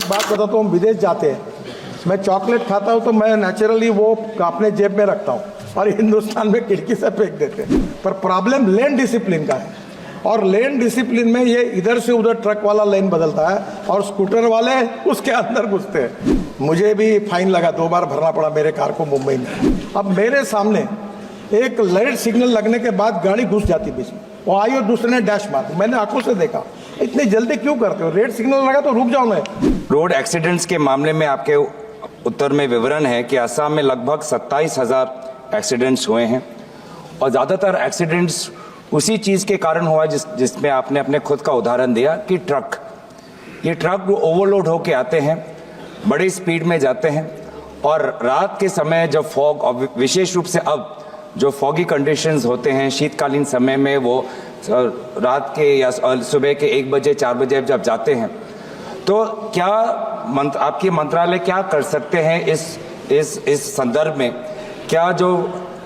बात बताता हूँ, विदेश जाते हैं, मैं चॉकलेट खाता हूँ तो मैं नेचुरली वो अपने जेब में रखता हूँ और हिंदुस्तान में खिड़की से फेंक देते हैं। पर प्रॉब्लम लेन डिसिप्लिन का है, और लेन डिसिप्लिन में ये इधर से उधर ट्रक वाला लेन बदलता है और स्कूटर वाले उसके अंदर घुसते हैं। मुझे भी फाइन लगा, 2 बार भरना पड़ा मेरे कार को मुंबई में। अब मेरे सामने एक लाइट सिग्नल लगने के बाद गाड़ी घुस जाती बीच में, वो आई और दूसरे ने डैश मार, मैंने आंखों से देखा। इतनी जल्दी क्यों करते हो? रेड सिग्नल लगा तो रुक जाओ ना। रोड एक्सीडेंट्स के मामले में आपके उत्तर में विवरण है कि असम में लगभग 27,000 एक्सीडेंट्स हुए हैं और ज़्यादातर एक्सीडेंट्स उसी चीज़ के कारण हुआ जिसमें आपने अपने खुद का उदाहरण दिया कि ये ट्रक ओवरलोड होके आते हैं, बड़ी स्पीड में जाते हैं और रात के समय जब फॉग, और विशेष रूप से अब जो फॉगी कंडीशंस होते हैं शीतकालीन समय में, वो रात के या सुबह के 1 बजे 4 बजे जब जाते हैं, तो क्या आपकी मंत्रालय क्या कर सकते हैं इस संदर्भ में? क्या जो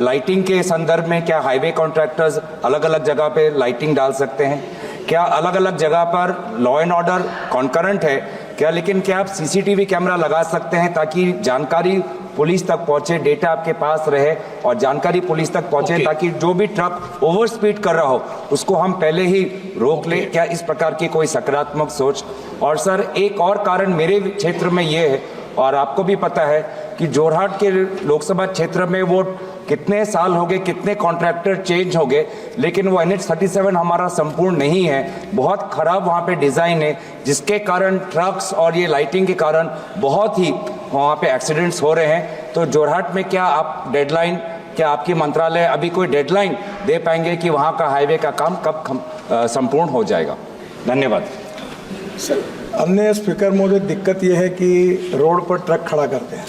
लाइटिंग के संदर्भ में क्या हाईवे कॉन्ट्रैक्टर्स अलग अलग जगह पे लाइटिंग डाल सकते हैं? क्या अलग अलग जगह पर लॉ एंड ऑर्डर कॉन्करेंट है क्या, लेकिन क्या आप सीसीटीवी कैमरा लगा सकते हैं ताकि जानकारी पुलिस तक पहुंचे, डेटा आपके पास रहे और जानकारी पुलिस तक पहुंचे ताकि जो भी ट्रक ओवर स्पीड कर रहा हो उसको हम पहले ही रोक लें? क्या इस प्रकार की कोई सकारात्मक सोच? और सर, एक और कारण मेरे क्षेत्र में ये है, और आपको भी पता है कि जोरहाट के लोकसभा क्षेत्र में वो कितने साल हो गए, कितने कॉन्ट्रैक्टर चेंज हो गए, लेकिन वो NH-37 हमारा संपूर्ण नहीं है। बहुत खराब वहाँ पे डिज़ाइन है, जिसके कारण ट्रक्स और ये लाइटिंग के कारण बहुत ही वहाँ पे एक्सीडेंट्स हो रहे हैं। तो जोरहाट में क्या आप डेडलाइन, क्या आपकी मंत्रालय अभी कोई डेडलाइन दे पाएंगे कि वहाँ का हाईवे का काम कब संपूर्ण हो जाएगा? धन्यवाद सर। अन्य स्पीकर महोदय, दिक्कत यह है कि रोड पर ट्रक खड़ा करते हैं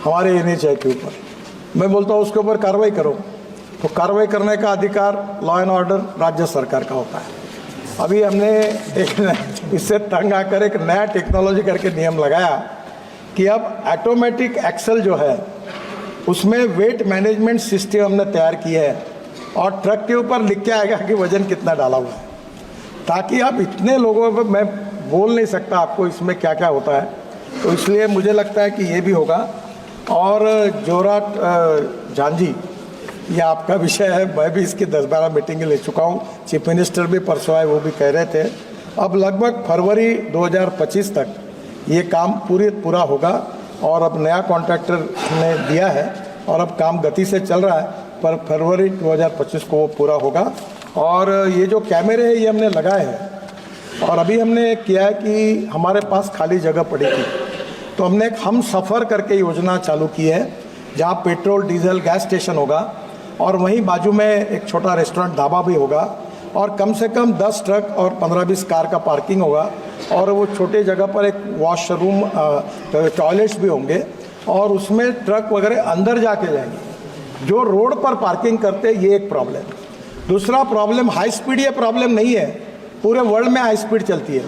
हमारे NH के ऊपर। मैं बोलता हूँ उसके ऊपर कार्रवाई करो, तो कार्रवाई करने का अधिकार लॉ एंड ऑर्डर राज्य सरकार का होता है। अभी हमने इससे तंग आकर एक नया टेक्नोलॉजी करके नियम लगाया कि अब ऑटोमेटिक एक्सल जो है उसमें वेट मैनेजमेंट सिस्टम हमने तैयार किया है और ट्रक के ऊपर लिख के आएगा कि वजन कितना डाला हुआ है, ताकि आप इतने लोगों पर, मैं बोल नहीं सकता आपको इसमें क्या क्या होता है, तो इसलिए मुझे लगता है कि ये भी होगा। और जोरहाट झांझी, ये आपका विषय है, मैं भी इसकी 10-12 मीटिंगें ले चुका हूँ, चीफ मिनिस्टर भी परसों आए, वो भी कह रहे थे। अब लगभग फरवरी 2025 तक ये काम पूरा होगा और अब नया कॉन्ट्रैक्टर ने दिया है और अब काम गति से चल रहा है, पर फरवरी 2025 को वो पूरा होगा। और ये जो कैमरे हैं ये हमने लगाए हैं और अभी हमने किया है कि हमारे पास खाली जगह पड़ी थी, तो हमने एक हम सफ़र करके योजना चालू की है, जहाँ पेट्रोल डीजल गैस स्टेशन होगा और वहीं बाजू में एक छोटा रेस्टोरेंट ढाबा भी होगा और कम से कम 10 ट्रक और 15-20 कार का पार्किंग होगा और वो छोटे जगह पर एक वॉशरूम, टॉयलेट्स भी होंगे और उसमें ट्रक वगैरह अंदर जाके जाएंगे। जो रोड पर पार्किंग करते ये एक प्रॉब्लम। दूसरा प्रॉब्लम हाई स्पीड, ये प्रॉब्लम नहीं है, पूरे वर्ल्ड में हाई स्पीड चलती है।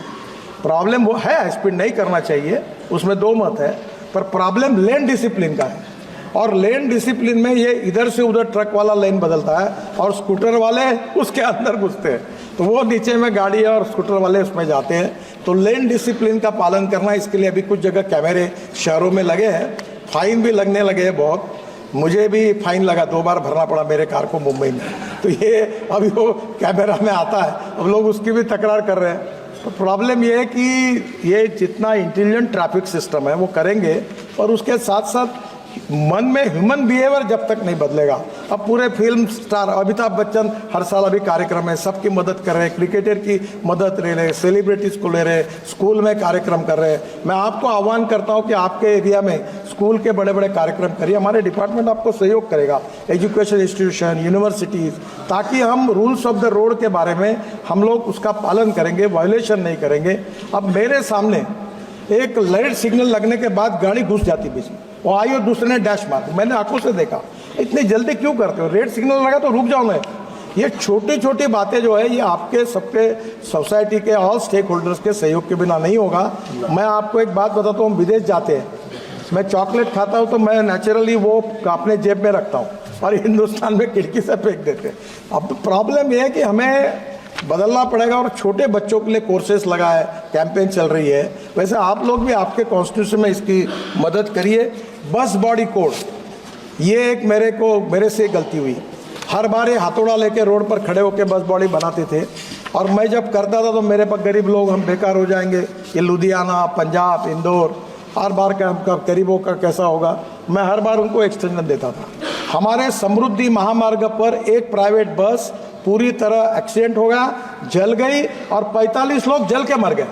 प्रॉब्लम वो है, हाई स्पीड नहीं करना चाहिए, उसमें 2 मत है, पर प्रॉब्लम लेन डिसिप्लिन का है और लेन डिसिप्लिन में ये इधर से उधर ट्रक वाला लेन बदलता है और स्कूटर वाले उसके अंदर घुसते हैं, तो वो नीचे में गाड़ी है और स्कूटर वाले उसमें जाते हैं। तो लेन डिसिप्लिन का पालन करना, इसके लिए अभी कुछ जगह कैमरे शहरों में लगे हैं, फाइन भी लगने लगे हैं बहुत। मुझे भी फाइन लगा, 2 बार भरना पड़ा मेरे कार को मुंबई में, तो ये अभी वो कैमरा में आता है, अब लोग उसकी भी तकरार कर रहे हैं। तो प्रॉब्लम ये है कि ये जितना इंटेलिजेंट ट्रैफिक सिस्टम है वो करेंगे और उसके साथ साथ मन में ह्यूमन बिहेवियर जब तक नहीं बदलेगा। अब पूरे फिल्म स्टार अमिताभ बच्चन हर साल अभी कार्यक्रम है, सबकी मदद कर रहे हैं, क्रिकेटर की मदद ले रहे, सेलिब्रिटीज़ को ले रहे, स्कूल में कार्यक्रम कर रहे हैं। मैं आपको आह्वान करता हूं कि आपके एरिया में स्कूल के बड़े बड़े कार्यक्रम करिए, हमारे डिपार्टमेंट आपको सहयोग करेगा, एजुकेशन इंस्टीट्यूशन, यूनिवर्सिटीज़, ताकि हम रूल्स ऑफ द रोड के बारे में हम लोग उसका पालन करेंगे, वायोलेशन नहीं करेंगे। अब मेरे सामने एक लाइट सिग्नल लगने के बाद गाड़ी घुस जाती बीच में, वो आई और दूसरे ने डैश मार, मैंने आंखों से देखा। इतनी जल्दी क्यों करते हो? रेड सिग्नल लगा तो रुक जाओ ना। ये छोटी छोटी बातें जो है ये आपके सबके सोसाइटी के ऑल स्टेक होल्डर्स के सहयोग के बिना नहीं होगा। मैं आपको एक बात बताता हूँ, विदेश जाते हैं, मैं चॉकलेट खाता हूँ तो मैं नेचुरली वो अपने जेब में रखता हूँ और हिंदुस्तान में खिड़की से फेंक देते हैं। अब प्रॉब्लम ये है कि हमें बदलना पड़ेगा। और छोटे बच्चों के लिए कोर्सेस लगा है, कैंपेन चल रही है। वैसे आप लोग भी आपके कॉन्स्टिट्यूशन में इसकी मदद करिए। बस बॉडी कोड, ये एक मेरे से गलती हुई। हर बार ये हथौड़ा लेके रोड पर खड़े होकर बस बॉडी बनाते थे, और मैं जब करता था तो मेरे पास गरीब लोग हम बेकार हो जाएंगे। ये लुधियाना, पंजाब, इंदौर, हर बार गरीबों का कैसा होगा। मैं हर बार उनको एक्सटेंशन देता था। हमारे समृद्धि महामार्ग पर एक प्राइवेट बस पूरी तरह एक्सीडेंट हो गया, जल गई और 45 लोग जल के मर गए।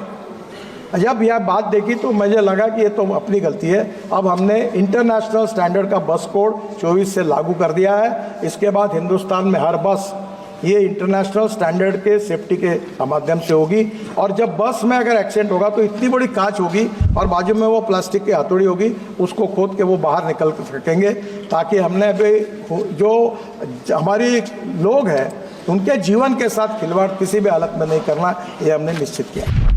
जब यह बात देखी तो मुझे लगा कि ये तो अपनी गलती है। अब हमने इंटरनेशनल स्टैंडर्ड का बस कोड 24 से लागू कर दिया है। इसके बाद हिंदुस्तान में हर बस ये इंटरनेशनल स्टैंडर्ड के सेफ्टी के माध्यम से होगी। और जब बस में अगर एक्सीडेंट होगा तो इतनी बड़ी कांच होगी और बाजू में वो प्लास्टिक की हथौड़ी होगी, उसको खोद के वो बाहर निकल सकेंगे, ताकि हमने अभी जो हमारी लोग हैं उनके जीवन के साथ खिलवाड़ किसी भी हालत में नहीं करना, ये हमने निश्चित किया।